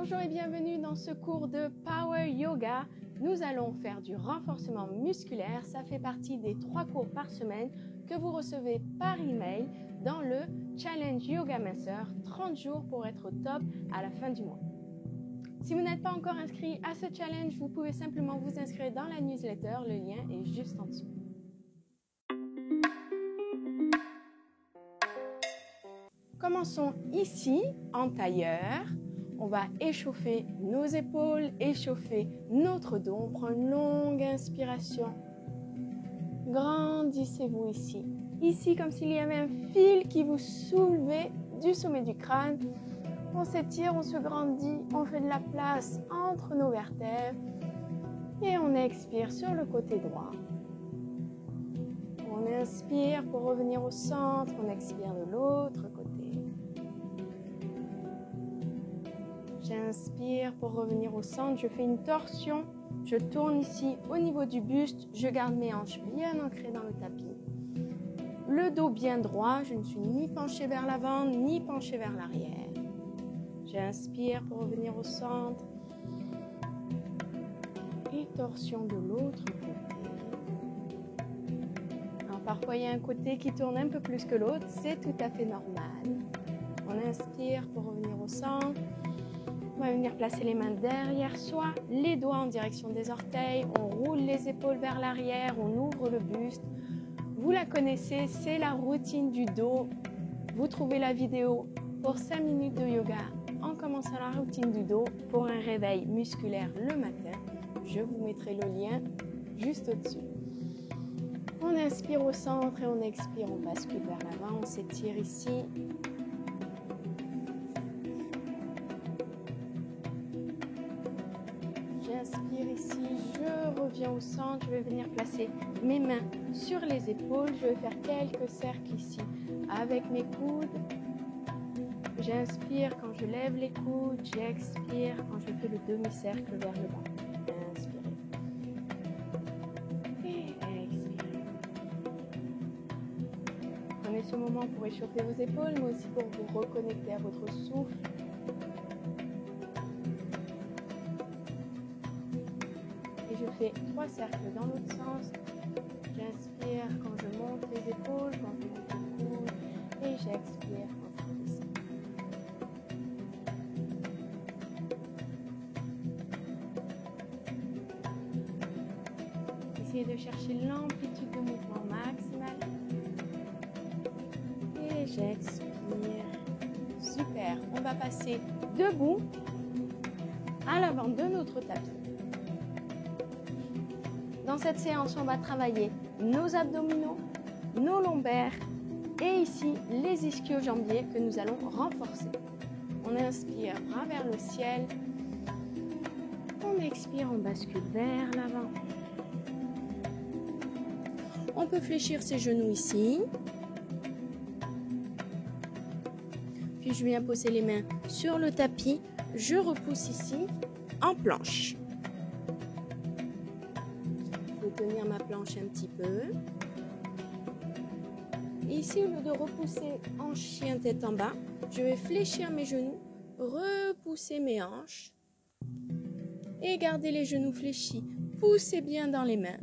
Bonjour et bienvenue dans ce cours de Power Yoga. Nous allons faire du renforcement musculaire. Ça fait partie des 3 cours par semaine que vous recevez par email dans le Challenge Yoga Master 30 jours pour être au top à la fin du mois. Si vous n'êtes pas encore inscrit à ce challenge, vous pouvez simplement vous inscrire dans la newsletter. Le lien est juste en dessous. Commençons ici en tailleur. On va échauffer nos épaules, échauffer notre dos. On prend une longue inspiration. Grandissez-vous ici. Ici, comme s'il y avait un fil qui vous soulevait du sommet du crâne. On s'étire, on se grandit, on fait de la place entre nos vertèbres. Et on expire sur le côté droit. On inspire pour revenir au centre. On expire de l'autre côté. J'inspire pour revenir au centre, je fais une torsion, je tourne ici au niveau du buste, je garde mes hanches bien ancrées dans le tapis. Le dos bien droit, je ne suis ni penchée vers l'avant ni penchée vers l'arrière. J'inspire pour revenir au centre et torsion de l'autre côté. Alors parfois il y a un côté qui tourne un peu plus que l'autre, c'est tout à fait normal. On inspire pour revenir au centre. On va venir placer les mains derrière soi, les doigts en direction des orteils, on roule les épaules vers l'arrière, on ouvre le buste. Vous la connaissez, c'est la routine du dos. Vous trouvez la vidéo pour 5 minutes de yoga en commençant la routine du dos pour un réveil musculaire le matin. Je vous mettrai le lien juste au-dessus. On inspire au centre et on expire, on bascule vers l'avant, on s'étire ici. J'inspire ici, je reviens au centre, je vais venir placer mes mains sur les épaules, je vais faire quelques cercles ici avec mes coudes. J'inspire quand je lève les coudes, j'expire quand je fais le demi-cercle vers le bas. Inspirez et expirez. Prenez ce moment pour échauffer vos épaules, mais aussi pour vous reconnecter à votre souffle. Je fais 3 cercles dans l'autre sens. J'inspire quand je monte les épaules, quand je monte le coude, et j'expire quand je descends. Essayez de chercher l'amplitude de mouvement maximale. Et j'expire. Super. On va passer debout à l'avant de notre tapis. Dans cette séance, on va travailler nos abdominaux, nos lombaires et ici les ischio-jambiers que nous allons renforcer. On inspire, bras vers le ciel. On expire, on bascule vers l'avant. On peut fléchir ses genoux ici. Puis je viens poser les mains sur le tapis. Je repousse ici en planche. Tenir ma planche un petit peu. Et ici, au lieu de repousser en chien tête en bas, je vais fléchir mes genoux, repousser mes hanches et garder les genoux fléchis. Poussez bien dans les mains.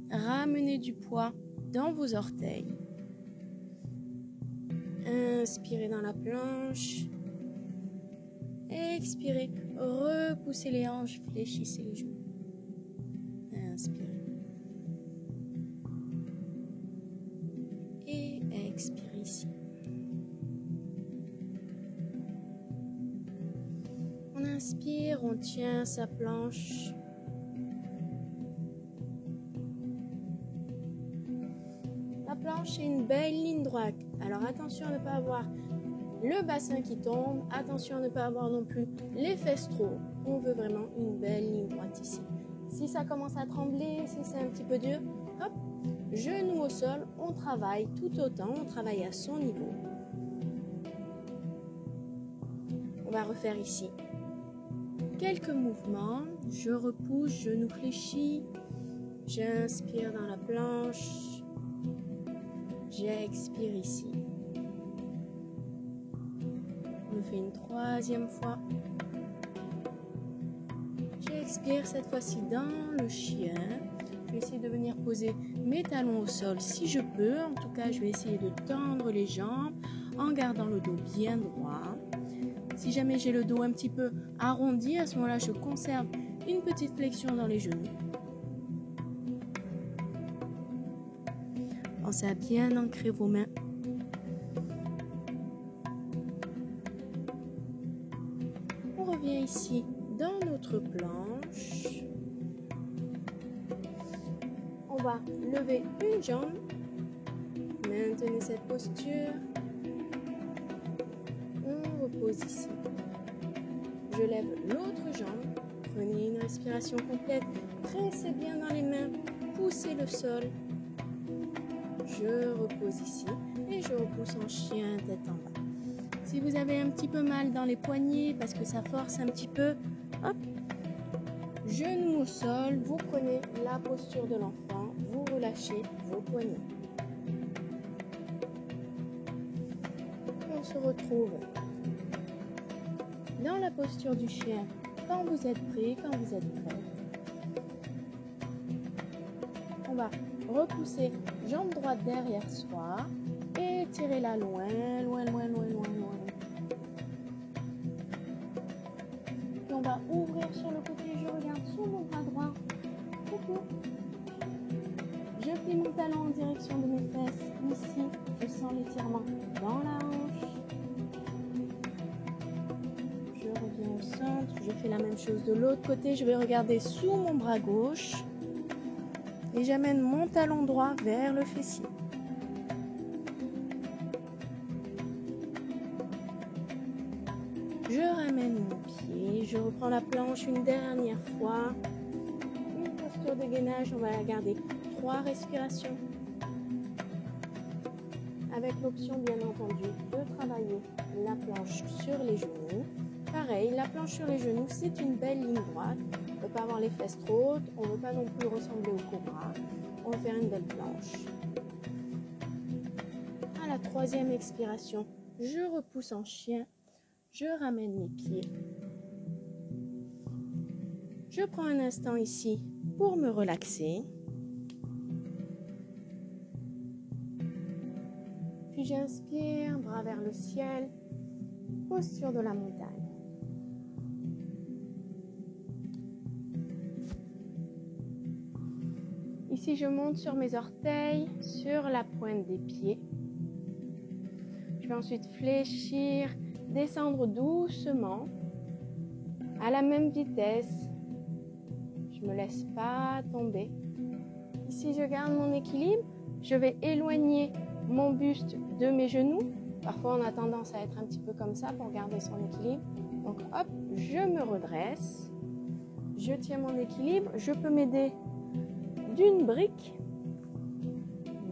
Ramenez du poids dans vos orteils. Inspirez dans la planche. Expirez. Repoussez les hanches, fléchissez les genoux. Inspirez. Expire ici. On inspire, on tient sa planche. La planche est une belle ligne droite. Alors attention à ne pas avoir le bassin qui tombe. Attention à ne pas avoir non plus les fesses trop hautes. On veut vraiment une belle ligne droite ici. Si ça commence à trembler, si c'est un petit peu dur, hop. Genoux au sol, on travaille tout autant, on travaille à son niveau. On va refaire ici quelques mouvements. Je repousse, genoux fléchis. J'inspire dans la planche. J'expire ici. On le fait une 3e fois. J'expire cette fois-ci dans le chien. Je vais essayer de venir poser mes talons au sol si je peux. En tout cas, je vais essayer de tendre les jambes en gardant le dos bien droit. Si jamais j'ai le dos un petit peu arrondi, à ce moment-là, je conserve une petite flexion dans les genoux. Pensez à bien ancrer vos mains. On revient ici dans notre planche. On va lever une jambe. Maintenez cette posture. On repose ici. Je lève l'autre jambe. Prenez une respiration complète. Pressez bien dans les mains. Poussez le sol. Je repose ici et je repousse en chien tête en bas. Si vous avez un petit peu mal dans les poignets parce que ça force un petit peu, hop, genou au sol, vous prenez la posture de l'enfant, vous relâchez vos poignets. On se retrouve dans la posture du chien quand vous êtes prêt, quand vous êtes prêt. On va repousser jambe droite derrière soi et tirez-la loin, loin, loin, loin, loin, loin. Puis on va ouvrir sur le côté, je regarde sous mon bras droit. Coucou. Je plie mon talon en direction de mes fesses. Ici, je sens l'étirement dans la hanche. Je reviens au centre, je fais la même chose de l'autre côté. Je vais regarder sous mon bras gauche. Et j'amène mon talon droit vers le fessier. Je ramène mon pied, je reprends la planche une dernière fois. Une posture de gainage, on va la garder 3 respirations. Avec l'option bien entendu de travailler la planche sur les genoux. Pareil, la planche sur les genoux, c'est une belle ligne droite. On ne veut pas avoir les fesses trop hautes, on ne veut pas non plus ressembler au cobra. On va faire une belle planche. À la 3e expiration, je repousse en chien. Je ramène mes pieds. Je prends un instant ici pour me relaxer. Puis j'inspire, bras vers le ciel, posture de la montagne. Ici, je monte sur mes orteils, sur la pointe des pieds. Je vais ensuite fléchir, descendre doucement, à la même vitesse. Je ne me laisse pas tomber. Ici, je garde mon équilibre. Je vais éloigner mon buste de mes genoux. Parfois, on a tendance à être un petit peu comme ça pour garder son équilibre. Donc, hop, je me redresse. Je tiens mon équilibre. Je peux m'aider d'une brique,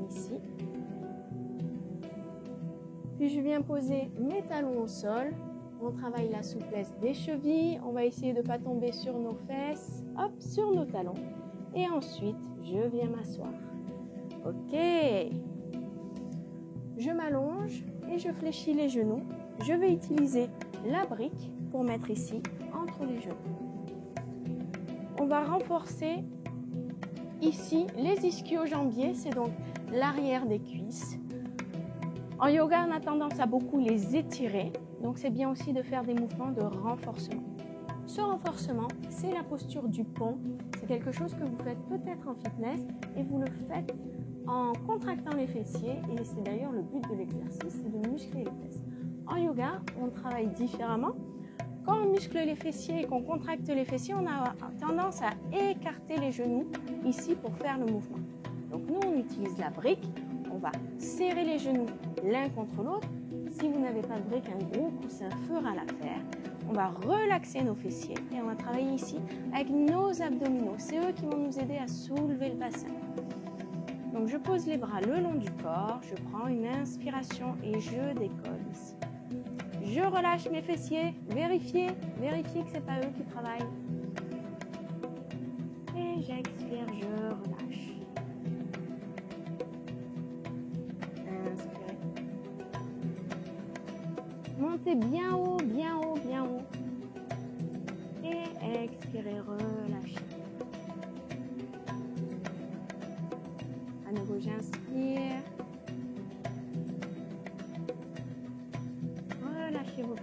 ici. Puis je viens poser mes talons au sol. On travaille la souplesse des chevilles. On va essayer de ne pas tomber sur nos fesses. Hop, sur nos talons. Et ensuite, je viens m'asseoir. Ok. Je m'allonge et je fléchis les genoux. Je vais utiliser la brique pour mettre ici, entre les genoux. On va renforcer ici les ischio-jambiers, c'est donc l'arrière des cuisses. En yoga, on a tendance à beaucoup les étirer, donc c'est bien aussi de faire des mouvements de renforcement. Ce renforcement, c'est la posture du pont. C'est quelque chose que vous faites peut-être en fitness et vous le faites en contractant les fessiers, et c'est d'ailleurs le but de l'exercice, c'est de muscler les fesses. En yoga, on travaille différemment. Quand on muscle les fessiers et qu'on contracte les fessiers, on a tendance à écarter les genoux ici pour faire le mouvement. Donc nous, on utilise la brique. On va serrer les genoux l'un contre l'autre. Si vous n'avez pas de brique, un gros coussin fera l'affaire. On va relaxer nos fessiers et on va travailler ici avec nos abdominaux. C'est eux qui vont nous aider à soulever le bassin. Donc je pose les bras le long du corps. Je prends une inspiration et je décolle ici. Je relâche mes fessiers, vérifiez que ce n'est pas eux qui travaillent. Et j'expire, je relâche. Inspirez. Montez bien haut, bien haut, bien haut. Et expirez, relâchez.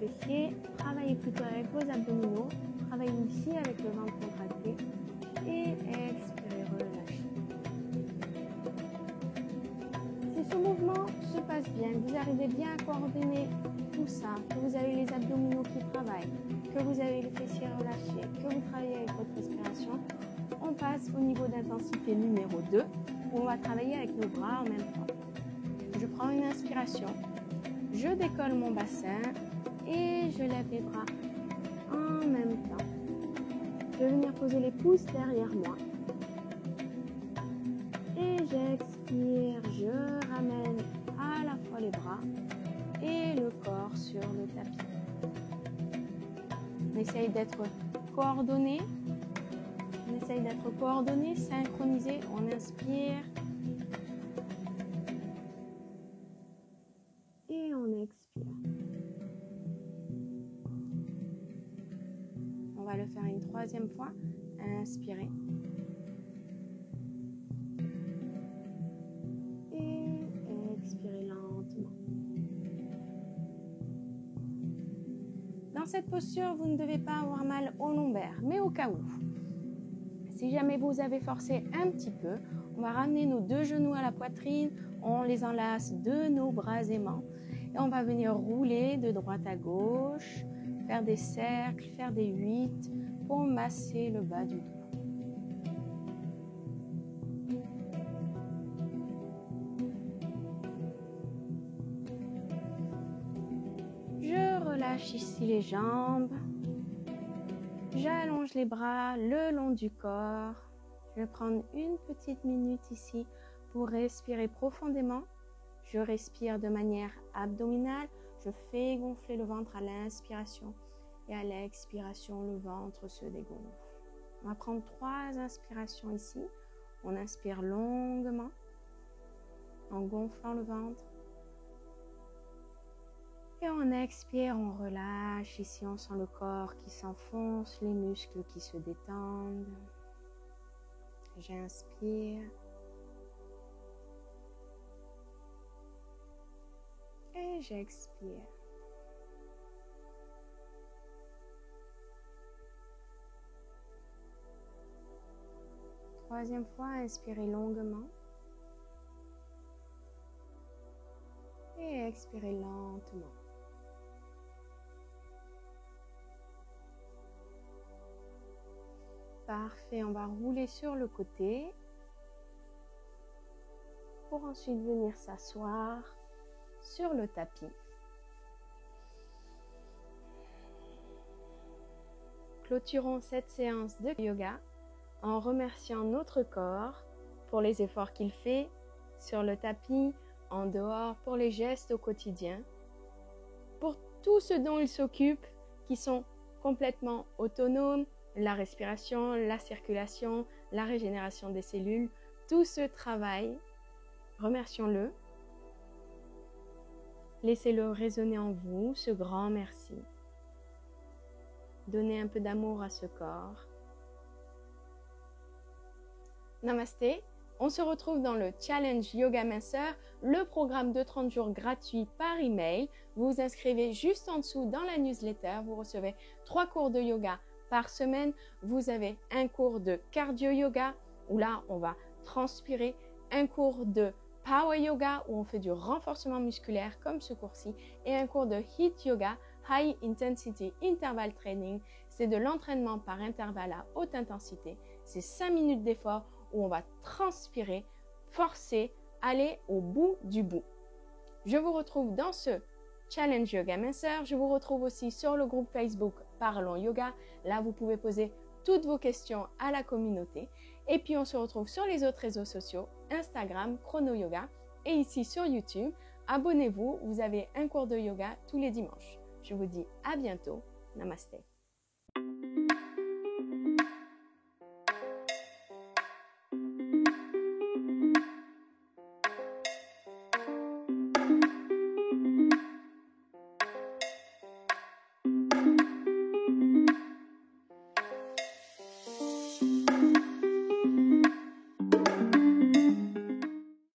fessiers, travaillez plutôt avec vos abdominaux, travaillez ici avec le ventre contracté et expirez, relâchez. Si ce mouvement se passe bien, vous arrivez bien à coordonner tout ça, que vous avez les abdominaux qui travaillent, que vous avez les fessiers relâchés, que vous travaillez avec votre respiration, on passe au niveau d'intensité numéro 2 où on va travailler avec nos bras en même temps. Je prends une inspiration, je décolle mon bassin et je lève les bras en même temps. Je vais venir poser les pouces derrière moi. Et j'expire, je ramène à la fois les bras et le corps sur le tapis. On essaye d'être coordonné. Synchronisé. On inspire. Et on expire. On va le faire une troisième fois. Inspirez. Et expirez lentement. Dans cette posture, vous ne devez pas avoir mal au lombaire, mais au cas où. Si jamais vous avez forcé un petit peu, on va ramener nos deux genoux à la poitrine, on les enlace de nos bras aimants et on va venir rouler de droite à gauche, faire des cercles, faire des 8 pour masser le bas du dos. Je relâche ici les jambes. J'allonge les bras le long du corps. Je vais prendre une petite minute ici pour respirer profondément. Je respire de manière abdominale. Je fais gonfler le ventre à l'inspiration et à l'expiration, le ventre se dégonfle. On va prendre 3 inspirations ici. On inspire longuement en gonflant le ventre. Et on expire, on relâche. Ici, on sent le corps qui s'enfonce, les muscles qui se détendent. J'inspire. Et j'expire. Troisième fois, inspirez longuement. Et expirez lentement. Parfait, on va rouler sur le côté pour ensuite venir s'asseoir sur le tapis. Clôturons cette séance de yoga en remerciant notre corps pour les efforts qu'il fait sur le tapis, en dehors, pour les gestes au quotidien, pour tout ce dont il s'occupe qui sont complètement autonomes, la respiration, la circulation, la régénération des cellules, tout ce travail, remercions-le. Laissez-le résonner en vous, ce grand merci. Donnez un peu d'amour à ce corps. Namasté, on se retrouve dans le Challenge Yoga Minceur, le programme de 30 jours gratuit par email. Vous vous inscrivez juste en dessous dans la newsletter. Vous recevez 3 cours de yoga par semaine. Vous avez un cours de cardio yoga où là on va transpirer, un cours de power yoga où on fait du renforcement musculaire comme ce cours-ci et un cours de HIIT yoga, High Intensity Interval Training. C'est de l'entraînement par intervalle à haute intensité. C'est 5 minutes d'effort où on va transpirer, forcer, aller au bout du bout. Je vous retrouve dans ce Challenge Yoga Minceur. Je vous retrouve aussi sur le groupe Facebook Parlons Yoga. Là, vous pouvez poser toutes vos questions à la communauté. Et puis, on se retrouve sur les autres réseaux sociaux, Instagram, Chrono Yoga. Et ici sur YouTube, abonnez-vous, vous avez un cours de yoga tous les dimanches. Je vous dis à bientôt. Namasté.